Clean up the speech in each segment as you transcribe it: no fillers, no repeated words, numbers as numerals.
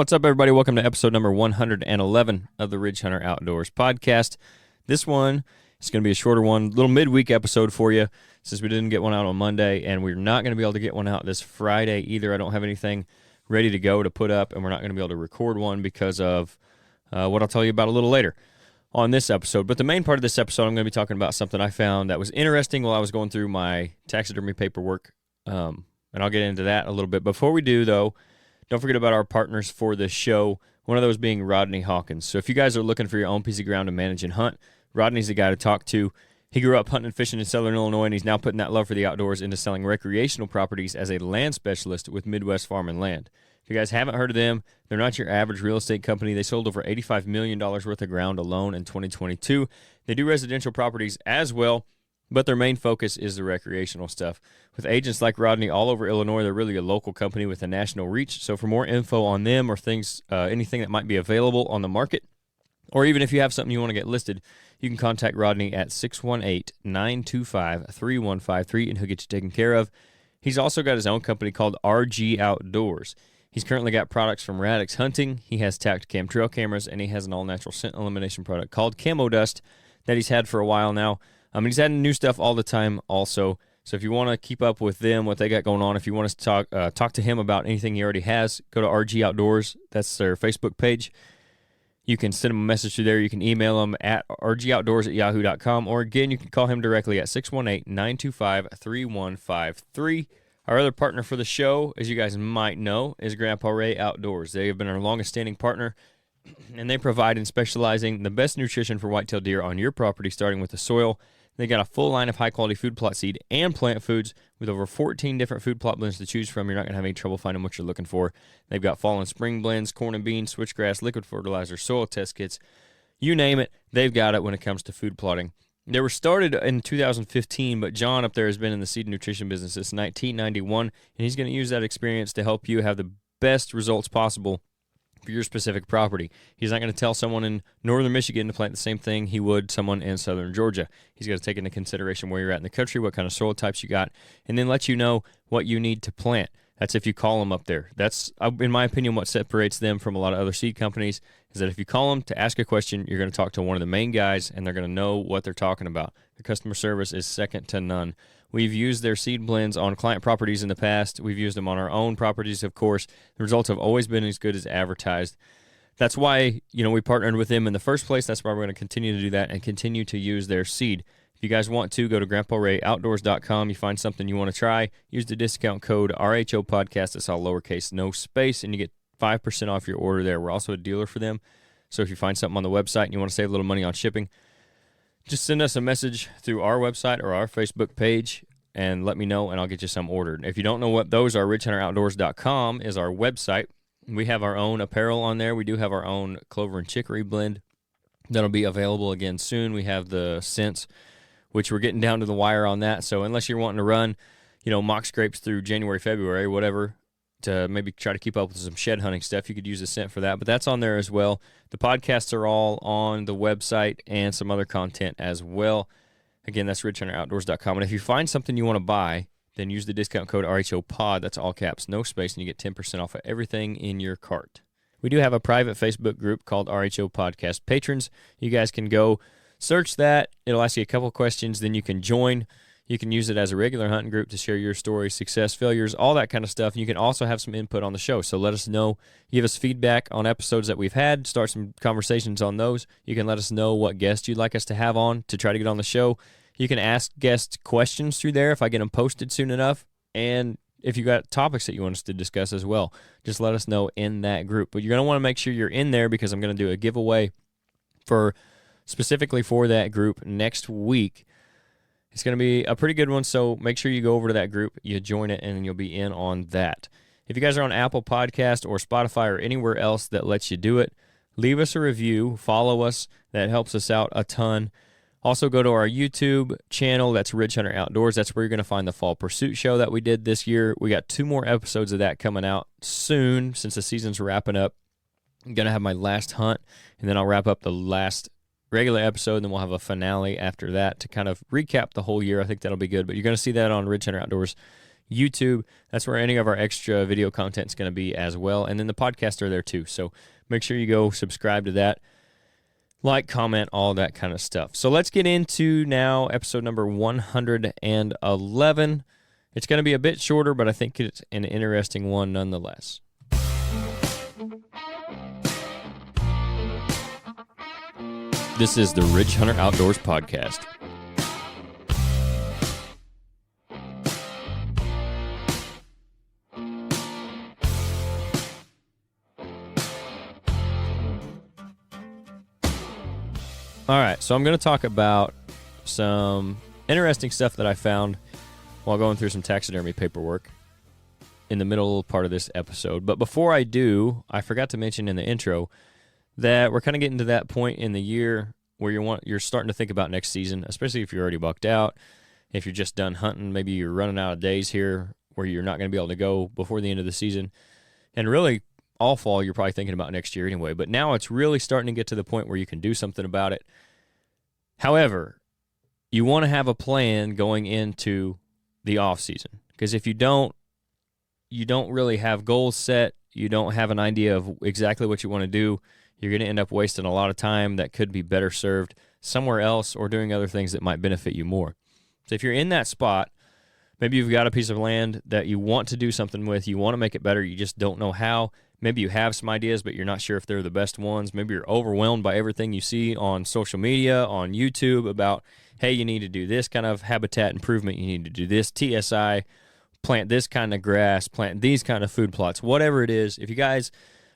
What's up, everybody? Welcome to episode number 111 of the Ridge Hunter Outdoors podcast. This one is going to be a shorter one, little midweek episode for you since we didn't get one out on Monday, and we're not going to be able to get one out this Friday either. I don't have anything ready to go to put up, and we're not going to be able to record one because of what I'll tell you about a little later on this episode. But the main part of this episode, I'm going to be talking about something I found that was interesting while I was going through my taxidermy paperwork, and I'll get into that a little bit. Before we do, though, don't forget about our partners for this show, one of those being Rodney Hawkins. So if you guys are looking for your own piece of ground to manage and hunt, Rodney's the guy to talk to. He grew up hunting and fishing in Southern Illinois, and he's now putting that love for the outdoors into selling recreational properties as a land specialist with Midwest Farm and Land. If you guys haven't heard of them, they're not your average real estate company. They sold over $85 million worth of ground alone in 2022. They do residential properties as well, but their main focus is the recreational stuff. With agents like Rodney all over Illinois, they're really a local company with a national reach. So for more info on them or things, anything that might be available on the market, or even if you have something you want to get listed, you can contact Rodney at 618-925-3153, and he'll get you taken care of. He's also got his own company called RHO Outdoors. He's currently got products from Radix Hunting. He has Tactacam trail cameras, and he has an all-natural scent elimination product called Camo Dust that he's had for a while now. He's adding new stuff all the time also. So if you want to keep up with them, what they got going on, if you want to talk to him about anything he already has, go to RG Outdoors. That's their Facebook page. You can send him a message through there. You can email him at rgoutdoors@yahoo.com. Or again, you can call him directly at 618-925-3153. Our other partner for the show, as you guys might know, is Grandpa Ray Outdoors. They have been our longest standing partner, and they provide and specialize in the best nutrition for whitetail deer on your property, starting with the soil. They got a full line of high-quality food plot seed and plant foods with over 14 different food plot blends to choose from. You're not going to have any trouble finding what you're looking for. They've got fall and spring blends, corn and beans, switchgrass, liquid fertilizer, soil test kits. You name it, they've got it when it comes to food plotting. They were started in 2015, but John up there has been in the seed and nutrition business since 1991, and he's going to use that experience to help you have the best results possible for your specific property. He's not going to tell someone in northern Michigan to plant the same thing he would someone in southern Georgia. He's got to take into consideration where you're at in the country, what kind of soil types you got, and then let you know what you need to plant. That's if you call them up there. That's, in my opinion, what separates them from a lot of other seed companies, is that if you call them to ask a question, you're going to talk to one of the main guys, and they're going to know what they're talking about. Their customer service is second to none. We've used their seed blends on client properties in the past. We've used them on our own properties, of course. The results have always been as good as advertised. That's why, we partnered with them in the first place. That's why we're going to continue to do that and continue to use their seed. If you guys want to, go to GrandpaRayOutdoors.com. You find something you want to try, use the discount code RHO Podcast. It's all lowercase, no space, and you get 5% off your order there. We're also a dealer for them. So if you find something on the website and you want to save a little money on shipping, just send us a message through our website or our Facebook page and let me know, and I'll get you some ordered. If you don't know what those are, Ridgehunteroutdoors.com is our website. We have our own apparel on there. We do have our own clover and chicory blend that'll be available again soon. We have the scents, which we're getting down to the wire on that. So unless you're wanting to run, mock scrapes through January, February, whatever, to maybe try to keep up with some shed hunting stuff, you could use a scent for that, but that's on there as well. The podcasts are all on the website and some other content as well. Again, that's Ridgehunteroutdoors.com. And if you find something you want to buy, then use the discount code RHOPOD. That's all caps, no space, and you get 10% off of everything in your cart. We do have a private Facebook group called RHO Podcast Patrons. You guys can go search that. It'll ask you a couple questions, then you can join. You can use it as a regular hunting group to share your stories, success, failures, all that kind of stuff. And you can also have some input on the show. So let us know. Give us feedback on episodes that we've had. Start some conversations on those. You can let us know what guests you'd like us to have on to try to get on the show. You can ask guests questions through there if I get them posted soon enough. And if you got topics that you want us to discuss as well, just let us know in that group. But you're going to want to make sure you're in there, because I'm going to do a giveaway specifically for that group next week. It's going to be a pretty good one, so make sure you go over to that group, you join it, and you'll be in on that. If you guys are on Apple Podcast or Spotify or anywhere else that lets you do it, leave us a review, follow us. That helps us out a ton. Also, go to our YouTube channel. That's Ridge Hunter Outdoors. That's where you're going to find the Fall Pursuit show that we did this year. We got 2 more episodes of that coming out soon since the season's wrapping up. I'm going to have my last hunt, and then I'll wrap up the last regular episode, and then we'll have a finale after that to kind of recap the whole year. I think that'll be good. But you're going to see that on Ridge Hunter Outdoors YouTube. That's where any of our extra video content is going to be as well. And then the podcasts are there too. So make sure you go subscribe to that. Like, comment, all that kind of stuff. So let's get into now episode number 111. It's going to be a bit shorter, but I think it's an interesting one nonetheless. This is the Ridge Hunter Outdoors podcast. All right, so I'm going to talk about some interesting stuff that I found while going through some taxidermy paperwork in the middle part of this episode. But before I do, I forgot to mention in the intro that we're kind of getting to that point in the year where you're starting to think about next season, especially if you're already bucked out, if you're just done hunting, maybe you're running out of days here where you're not going to be able to go before the end of the season. And really, all fall, you're probably thinking about next year anyway. But now it's really starting to get to the point where you can do something about it. However, you want to have a plan going into the off season, because if you don't really have goals set, you don't have an idea of exactly what you want to do, you're going to end up wasting a lot of time that could be better served somewhere else or doing other things that might benefit you more. So if you're in that spot, maybe you've got a piece of land that you want to do something with, you want to make it better, you just don't know how. Maybe you have some ideas, but you're not sure if they're the best ones. Maybe you're overwhelmed by everything you see on social media, on YouTube about, hey, you need to do this kind of habitat improvement, you need to do this TSI, plant this kind of grass, plant these kind of food plots, whatever it is. If you guys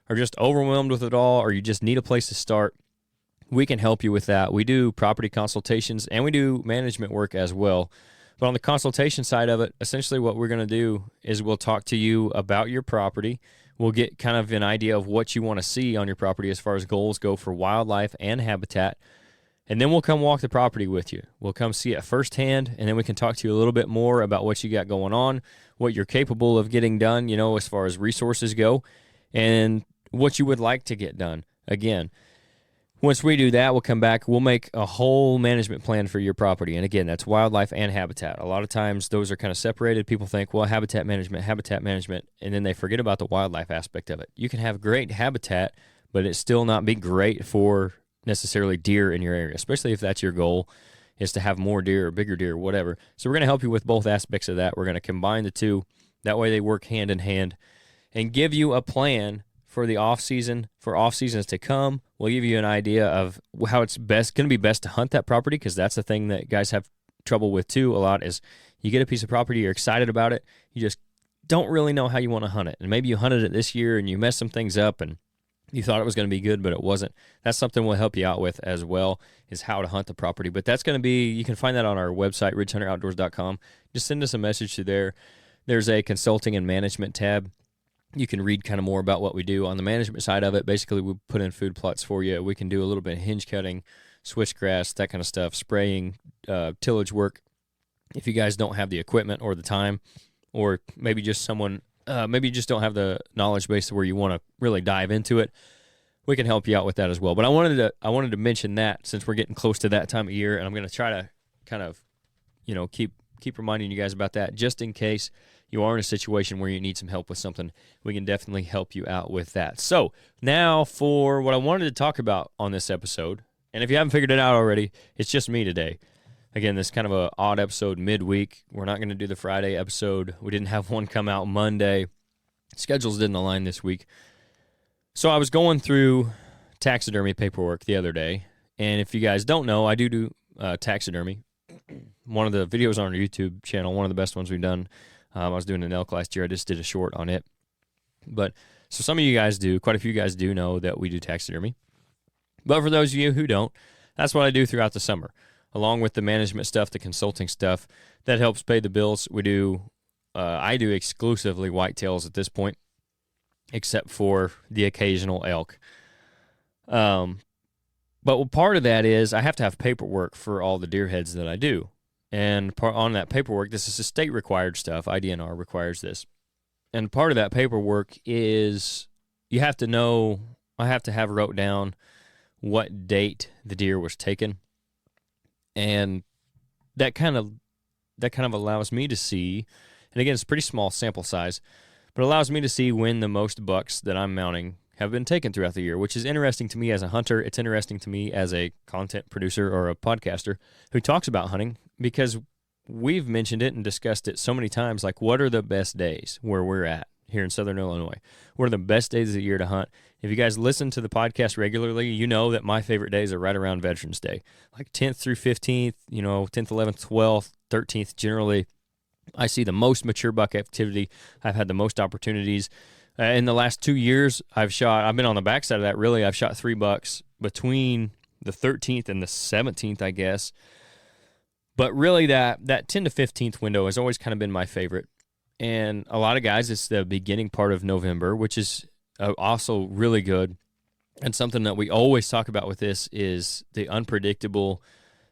are just overwhelmed with it all, or you just need a place to start, we can help you with that. We do property consultations and we do management work as well. But on the consultation side of it, essentially what we're going to do is we'll talk to you about your property. We'll get kind of an idea of what you want to see on your property as far as goals go for wildlife and habitat. And then we'll come walk the property with you. We'll come see it firsthand, and then we can talk to you a little bit more about what you got going on, what you're capable of getting done, as far as resources go, and what you would like to get done. Again, once we do that, we'll come back, we'll make a whole management plan for your property. And again, that's wildlife and habitat. A lot of times those are kind of separated. People think, well, habitat management, and then they forget about the wildlife aspect of it. You can have great habitat, but it still not be great for necessarily deer in your area, especially if that's your goal, is to have more deer or bigger deer or whatever. So we're going to help you with both aspects of that. We're going to combine the two. That way they work hand in hand and give you a plan for the off season, for off seasons to come. We'll give you an idea of how it's going to be best to hunt that property, because that's the thing that guys have trouble with too a lot, is you get a piece of property, you're excited about it, you just don't really know how you want to hunt it. And maybe you hunted it this year and you messed some things up and you thought it was going to be good, but it wasn't. That's something we'll help you out with as well, is how to hunt the property. But that's going to be, you can find that on our website, ridgehunteroutdoors.com. Just send us a message through there. There's a consulting and management tab. You can read kind of more about what we do. On the management side of it, basically we put in food plots for you. We can do a little bit of hinge cutting, switchgrass, that kind of stuff, spraying, tillage work. If you guys don't have the equipment or the time, or maybe just maybe you just don't have the knowledge base where you want to really dive into it, we can help you out with that as well. But I wanted to mention that since we're getting close to that time of year, and I'm going to try to kind of, keep reminding you guys about that, just in case you are in a situation where you need some help with something. We can definitely help you out with that. So now for what I wanted to talk about on this episode, and if you haven't figured it out already, it's just me today. Again, this is kind of an odd episode midweek. We're not going to do the Friday episode. We didn't have one come out Monday. Schedules didn't align this week. So I was going through taxidermy paperwork the other day, and if you guys don't know, I do taxidermy. One of the videos on our YouTube channel, one of the best ones we've done, I was doing an elk last year. I just did a short on it. But so some of you guys do, quite a few guys do know that we do taxidermy. But for those of you who don't, that's what I do throughout the summer. Along with the management stuff, the consulting stuff, that helps pay the bills. I do exclusively whitetails at this point, except for the occasional elk. But part of that is I have to have paperwork for all the deer heads that I do. And on that paperwork, this is the state-required stuff. IDNR requires this. And part of that paperwork is I have to have wrote down what date the deer was taken. And that kind of allows me to see And again, it's a pretty small sample size, but it allows me to see when the most bucks that I'm mounting have been taken throughout the year, which is interesting to me as a hunter. It's interesting to me as a content producer or a podcaster who talks about hunting, because we've mentioned it and discussed it so many times, like what are the best days where we're at here in Southern Illinois? What are the best days of the year to hunt? If you guys listen to the podcast regularly, you know that my favorite days are right around Veterans Day, like 10th through 15th, 10th, 11th, 12th, 13th. Generally, I see the most mature buck activity. I've had the most opportunities. In the last 2 years, I've been on the backside of that, really. I've shot 3 bucks between the 13th and the 17th, I guess. But really, that 10 to 15th window has always kind of been my favorite. And a lot of guys, it's the beginning part of November, which is also really good. And something that we always talk about with this is the unpredictable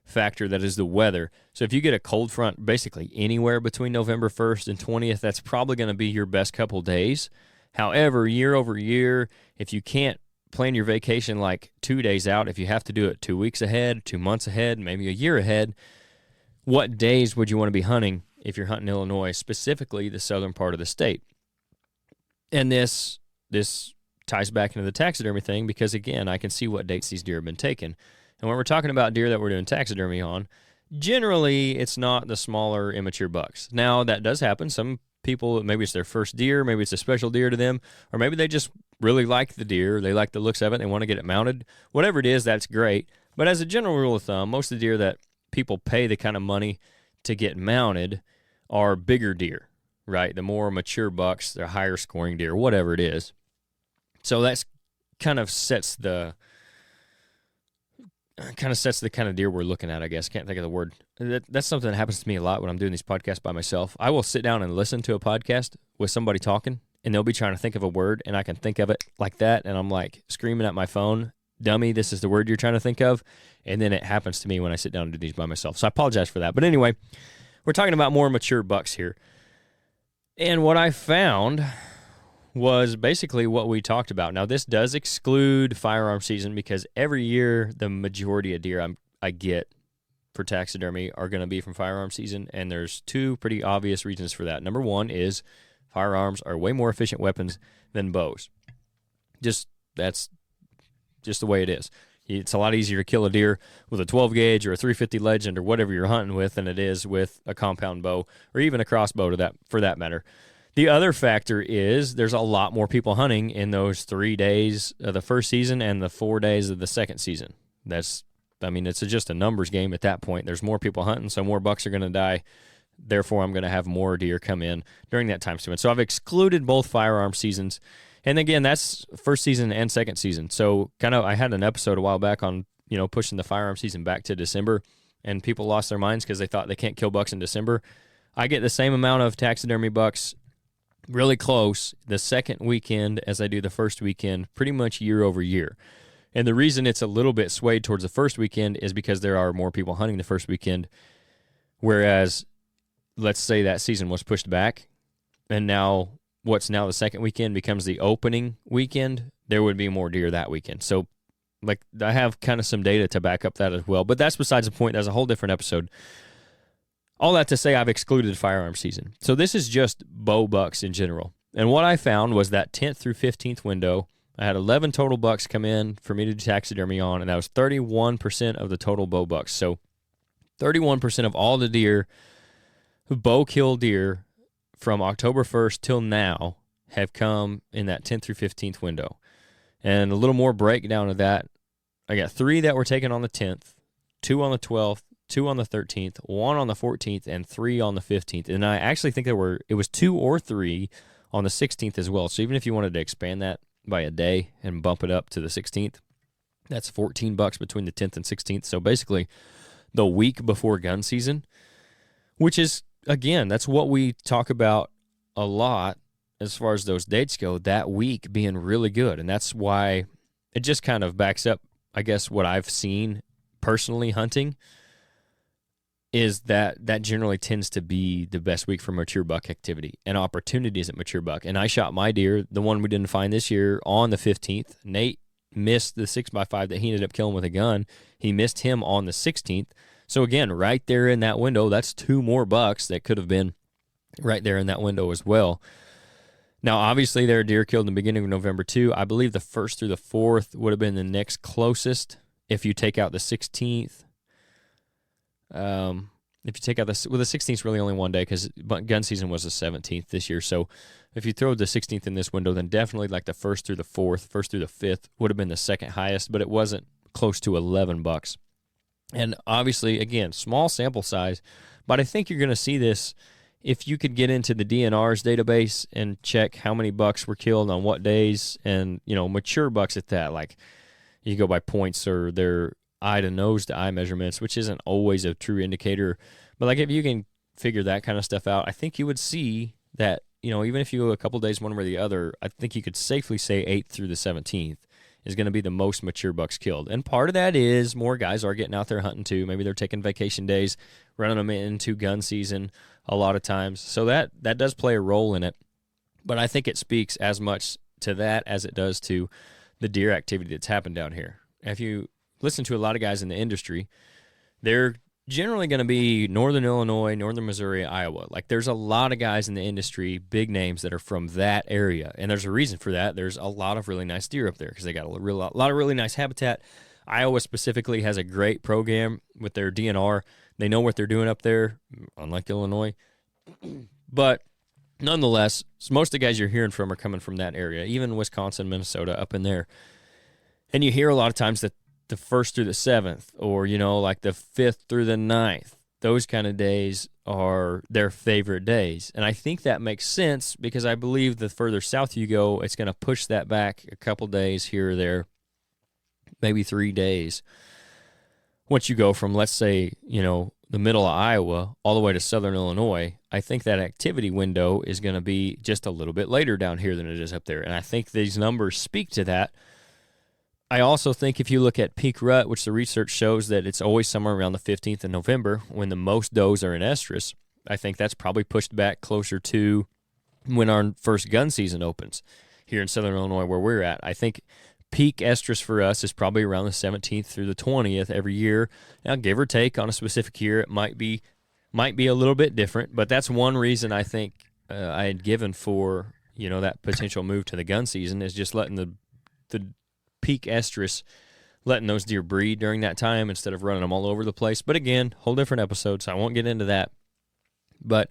factor that is the weather. So if you get a cold front basically anywhere between November 1st and 20th, that's probably going to be your best couple days. However, year over year, if you can't plan your vacation like 2 days out, if you have to do it 2 weeks ahead, 2 months ahead, maybe a year ahead, what days would you want to be hunting if you're hunting Illinois, specifically the southern part of the state? And this ties back into the taxidermy thing, because, again, I can see what dates these deer have been taken. And when we're talking about deer that we're doing taxidermy on, generally it's not the smaller, immature bucks. Now, that does happen. Some people, maybe it's their first deer, maybe it's a special deer to them, or maybe they just really like the deer, they like the looks of it, they want to get it mounted. Whatever it is, that's great. But as a general rule of thumb, most of the deer that people pay the kind of money to get mounted are bigger deer, right? The more mature bucks, they're higher scoring deer, whatever it is. So that's kind of sets the kind of deer we're looking at, I guess. Can't think of the word. That's something that happens to me a lot when I'm doing these podcasts by myself. I will sit down and listen to a podcast with somebody talking, and they'll be trying to think of a word, and I can think of it like that, and I'm like screaming at my phone, dummy, this is the word you're trying to think of. And then it happens to me when I sit down and do these by myself. So I apologize for that. But anyway, we're talking about more mature bucks here. And what I found was basically what we talked about. Now, this does exclude firearm season, because every year the majority of deer I get for taxidermy are going to be from firearm season, and there's 2 pretty obvious reasons for that. Number one is firearms are way more efficient weapons than bows. That's just the way it is. It's a lot easier to kill a deer with a 12 gauge or a 350 Legend or whatever you're hunting with than it is with a compound bow, or even a crossbow for that matter. The other factor is there's a lot more people hunting in those 3 days of the first season and the 4 days of the second season. It's just a numbers game at that point. There's more people hunting, so more bucks are going to die. Therefore, I'm going to have more deer come in during that time span. So I've excluded both firearm seasons. And again, that's first season and second season. So I had an episode a while back on, pushing the firearm season back to December, and people lost their minds because they thought they can't kill bucks in December. I get the same amount of taxidermy bucks really close the second weekend as I do the first weekend, pretty much year over year. And the reason it's a little bit swayed towards the first weekend is because there are more people hunting the first weekend, whereas let's say that season was pushed back, and now what's now the second weekend becomes the opening weekend, there would be more deer that weekend. So, I have kind of some data to back up that as well, but that's besides the point. That's a whole different episode. All that to say, I've excluded firearm season. So this is just bow bucks in general. And what I found was that 10th through 15th window, I had 11 total bucks come in for me to do taxidermy on, and that was 31% of the total bow bucks. So 31% of all the deer, bow kill deer, from October 1st till now have come in that 10th through 15th window. And a little more breakdown of that, I got 3 that were taken on the 10th, 2 on the 12th, 2 on the 13th, 1 on the 14th, and 3 on the 15th. And I actually think it was 2 or 3 on the 16th as well. So even if you wanted to expand that by a day and bump it up to the 16th, that's 14 bucks between the 10th and 16th. So basically the week before gun season, which is, again, that's what we talk about a lot as far as those dates go, that week being really good. And that's why it just kind of backs up, I guess, what I've seen personally hunting is that generally tends to be the best week for mature buck activity and opportunities at mature buck. And I shot my deer, the one we didn't find this year, on the 15th. Nate missed the 6x5 that he ended up killing with a gun. He missed him on the 16th. So again, right there in that window, that's 2 more bucks that could have been right there in that window as well. Now, obviously, there are deer killed in the beginning of November, too. I believe the 1st through the 4th would have been the next closest if you take out the 16th. If you take out the 16th is really only one day because gun season was the 17th this year. So if you throw the 16th in this window, then definitely like the 1st through the 4th, 1st through the 5th would have been the second highest, but it wasn't close to $11. And obviously, again, small sample size, but I think you're going to see this if you could get into the DNR's database and check how many bucks were killed on what days, and, you know, mature bucks at that. Like, you go by points or their eye to nose to eye measurements, which isn't always a true indicator. But like if you can figure that kind of stuff out, I think you would see that, you know, even if you go a couple days one way or the other, I think you could safely say 8th through the 17th is going to be the most mature bucks killed. And part of that is more guys are getting out there hunting too. Maybe they're taking vacation days, running them into gun season a lot of times. So that does play a role in it. But I think it speaks as much to that as it does to the deer activity that's happened down here. If you listen to a lot of guys in the industry, they're generally going to be Northern Illinois, Northern Missouri, Iowa. Like, there's a lot of guys in the industry, big names that are from that area, and there's a reason for that. There's a lot of really nice deer up there because they got a lot of really nice habitat. Iowa specifically has a great program with their DNR. They know what they're doing up there, unlike Illinois. But nonetheless, most of the guys you're hearing from are coming from that area, even Wisconsin, Minnesota, up in there. And you hear a lot of times that the 1st through the 7th, or, you know, like the 5th through the 9th, those kind of days are their favorite days. And I think that makes sense because I believe the further south you go, it's going to push that back a couple days here or there, maybe 3 days. Once you go from, let's say, you know, the middle of Iowa all the way to southern Illinois, I think that activity window is going to be just a little bit later down here than it is up there. And I think these numbers speak to that. I also think if you look at peak rut, which the research shows that it's always somewhere around the 15th of November when the most does are in estrus, I think that's probably pushed back closer to when our first gun season opens here in southern Illinois where we're at. I think peak estrus for us is probably around the 17th through the 20th every year. Now, give or take on a specific year, it might be a little bit different, but that's one reason I think I had given for, you know, that potential move to the gun season is just letting the peak estrus, letting those deer breed during that time instead of running them all over the place. But again, whole different episode, so I won't get into that. But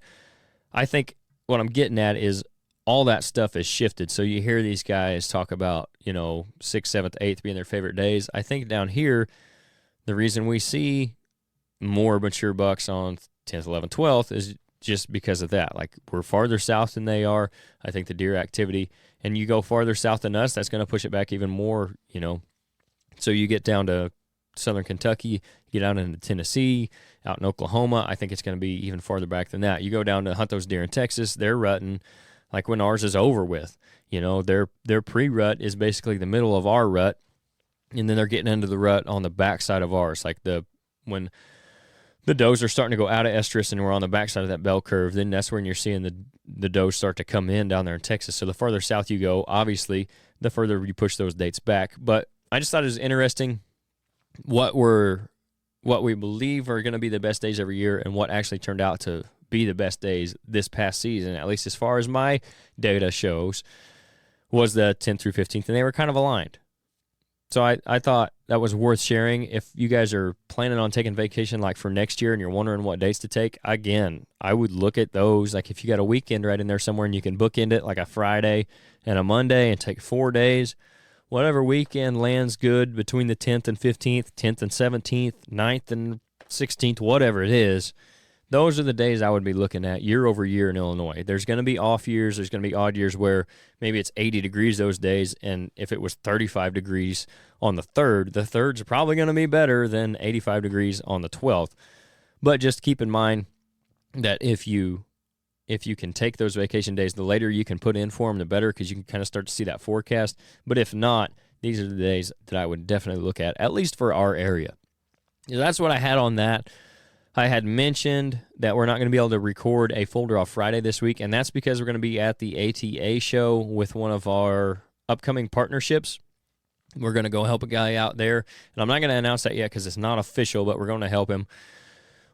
I think what I'm getting at is all that stuff has shifted. So you hear these guys talk about, you know, 6th, 7th, 8th being their favorite days. I think down here, the reason we see more mature bucks on 10th, 11th, 12th is just because of that. Like, we're farther south than they are. I think the deer activity, and you go farther south than us, that's going to push it back even more, you know. So you get down to southern Kentucky, you get out into Tennessee, out in Oklahoma, I think it's going to be even farther back than that. You go down to hunt those deer in Texas, they're rutting like when ours is over with. You know, their pre-rut is basically the middle of our rut, and then they're getting into the rut on the backside of ours. Like when the does are starting to go out of estrus and we're on the backside of that bell curve, then that's when you're seeing the does start to come in down there in Texas. So the farther south you go, obviously, the further you push those dates back. But I just thought it was interesting what we believe are going to be the best days every year and what actually turned out to be the best days this past season, at least as far as my data shows, was the 10th through 15th, and they were kind of aligned. So I thought that was worth sharing. If you guys are planning on taking vacation like for next year and you're wondering what dates to take, again, I would look at those. Like if you got a weekend right in there somewhere and you can bookend it like a Friday and a Monday and take 4 days, whatever weekend lands good between the 10th and 15th, 10th and 17th, 9th and 16th, whatever it is, those are the days I would be looking at year over year in Illinois. There's going to be off years. There's going to be odd years where maybe it's 80 degrees those days, and if it was 35 degrees on the 3rd, the 3rd's probably going to be better than 85 degrees on the 12th. But just keep in mind that if you can take those vacation days, the later you can put in for them, the better, because you can kind of start to see that forecast. But if not, these are the days that I would definitely look at least for our area. So that's what I had on that. I had mentioned that we're not going to be able to record a Full Draw Friday this week, and that's because we're going to be at the ATA show with one of our upcoming partnerships. We're going to go help a guy out there, and I'm not going to announce that yet because it's not official, but we're going to help him.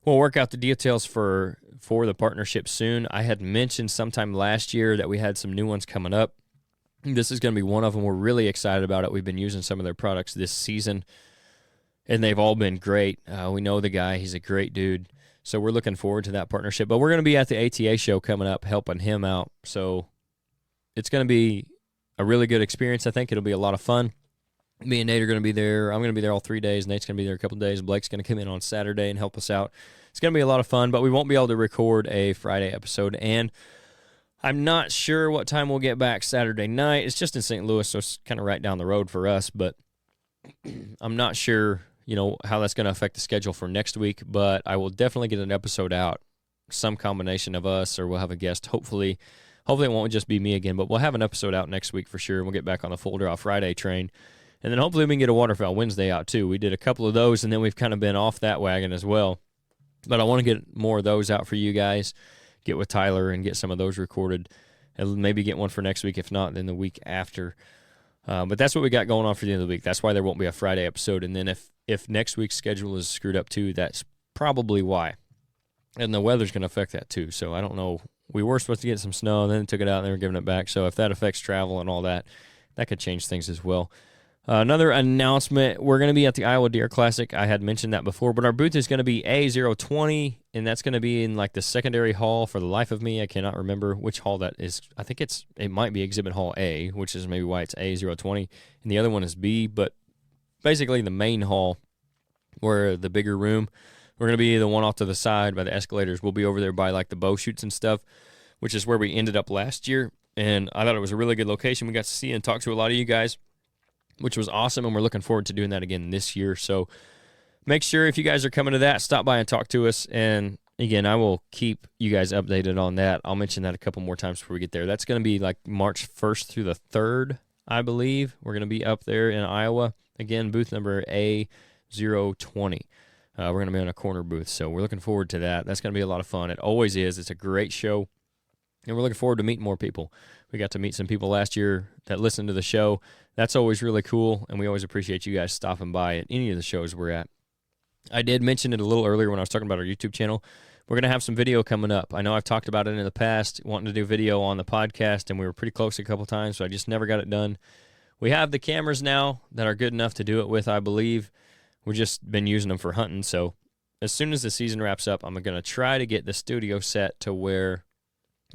We'll work out the details for for the partnership soon. I had mentioned sometime last year that we had some new ones coming up. This is going to be one of them. We're really excited about it. We've been using some of their products this season, and they've all been great. We know the guy. He's a great dude. So we're looking forward to that partnership. But we're going to be at the ATA show coming up, helping him out. So it's going to be a really good experience. I think it'll be a lot of fun. Me and Nate are going to be there. I'm going to be there all 3 days. Nate's going to be there a couple of days. Blake's going to come in on Saturday and help us out. It's going to be a lot of fun, but we won't be able to record a Friday episode. And I'm not sure what time we'll get back Saturday night. It's just in St. Louis, so it's kind of right down the road for us. But I'm not sure, how that's going to affect the schedule for next week. But I will definitely get an episode out, some combination of us, or we'll have a guest. Hopefully it won't just be me again, but we'll have an episode out next week for sure. We'll get back on the Full Draw Friday train. And then hopefully we can get a Waterfowl Wednesday out too. We did a couple of those, and then we've kind of been off that wagon as well. But I want to get more of those out for you guys, get with Tyler and get some of those recorded, and maybe get one for next week. If not, then the week after. But that's what we got going on for the end of the week. That's why there won't be a Friday episode. And then if next week's schedule is screwed up too, that's probably why. And the weather's going to affect that too. So I don't know. We were supposed to get some snow, and then took it out, and they were giving it back. So if that affects travel and all that, that could change things as well. Another announcement, we're going to be at the Iowa Deer Classic. I had mentioned that before, but our booth is going to be A020, and that's going to be in like the secondary hall. For the life of me, I cannot remember which hall that is. I think it might be Exhibit Hall A, which is maybe why it's A020, and the other one is B, but basically the main hall, where the bigger room, we're going to be the one off to the side by the escalators. We'll be over there by like the bow shoots and stuff, which is where we ended up last year, and I thought it was a really good location. We got to see and talk to a lot of you guys, which was awesome, and we're looking forward to doing that again this year. So make sure if you guys are coming to that, stop by and talk to us. And again, I will keep you guys updated on that. I'll mention that a couple more times before we get there. That's going to be like March 1st through the 3rd, I believe. We're going to be up there in Iowa. Again, booth number A020. We're going to be on a corner booth, so we're looking forward to that. That's going to be a lot of fun. It always is. It's a great show, and we're looking forward to meeting more people. We got to meet some people last year that listened to the show. That's always really cool, and we always appreciate you guys stopping by at any of the shows we're at. I did mention it a little earlier when I was talking about our YouTube channel. We're going to have some video coming up. I know I've talked about it in the past, wanting to do video on the podcast, and we were pretty close a couple times, so I just never got it done. We have the cameras now that are good enough to do it with, I believe. We've just been using them for hunting, so as soon as the season wraps up, I'm going to try to get the studio set to where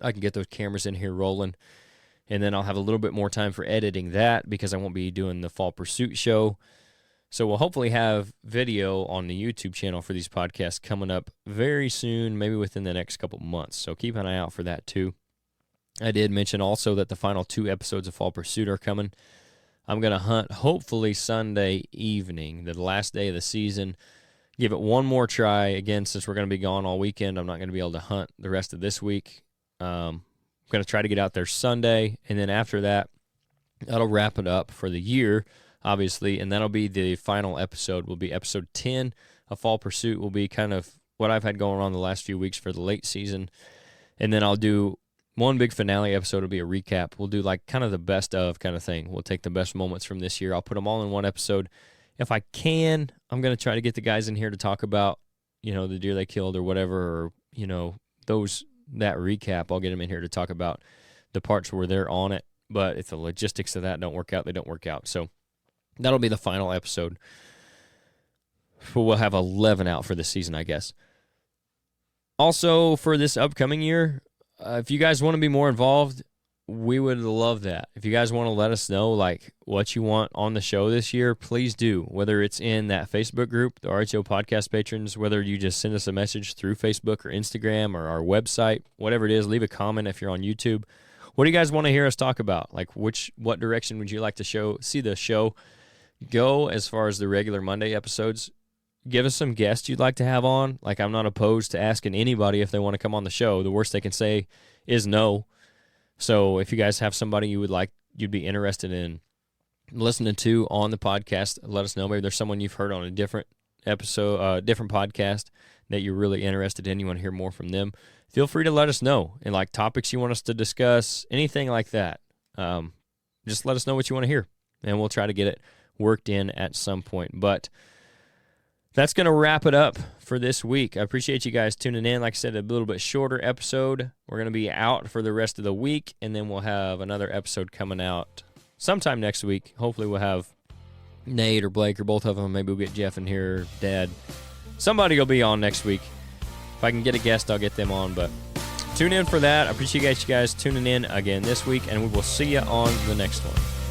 I can get those cameras in here rolling. And then I'll have a little bit more time for editing that because I won't be doing the Fall Pursuit show. So we'll hopefully have video on the YouTube channel for these podcasts coming up very soon, maybe within the next couple months. So keep an eye out for that too. I did mention also that the final 2 episodes of Fall Pursuit are coming. I'm going to hunt hopefully Sunday evening, the last day of the season. Give it one more try. Again, since we're going to be gone all weekend, I'm not going to be able to hunt the rest of this week. I'm going to try to get out there Sunday, and then after that, that'll wrap it up for the year, obviously, and that'll be the final episode. Will be episode 10 of Fall Pursuit. Will be kind of what I've had going on the last few weeks for the late season, and then I'll do one big finale episode. Will be a recap. We'll do like kind of the best of kind of thing. We'll take the best moments from this year. I'll put them all in one episode. If I can, I'm going to try to get the guys in here to talk about, the deer they killed or whatever, or, that recap. I'll get them in here to talk about the parts where they're on it. But if the logistics of that don't work out, they don't work out. So that'll be the final episode. But we'll have 11 out for the season, I guess. Also, for this upcoming year, if you guys want to be more involved, we would love that. If you guys want to let us know like what you want on the show this year, please do. Whether it's in that Facebook group, the RHO Podcast Patrons, whether you just send us a message through Facebook or Instagram or our website, whatever it is, leave a comment if you're on YouTube. What do you guys want to hear us talk about? Like what direction would you like to see the show go as far as the regular Monday episodes? Give us some guests you'd like to have on. Like, I'm not opposed to asking anybody if they want to come on the show. The worst they can say is no. So if you guys have somebody you'd be interested in listening to on the podcast, let us know. Maybe there's someone you've heard on a different episode, different podcast that you're really interested in. You want to hear more from them. Feel free to let us know. And like topics you want us to discuss, anything like that. Just let us know what you want to hear, and we'll try to get it worked in at some point. But that's going to wrap it up for this week. I appreciate you guys tuning in. Like I said, a little bit shorter episode. We're going to be out for the rest of the week, and then we'll have another episode coming out sometime next week. Hopefully we'll have Nate or Blake or both of them. Maybe we'll get Jeff in here, Dad. Somebody will be on next week. If I can get a guest, I'll get them on. But tune in for that. I appreciate you guys tuning in again this week, and we will see you on the next one.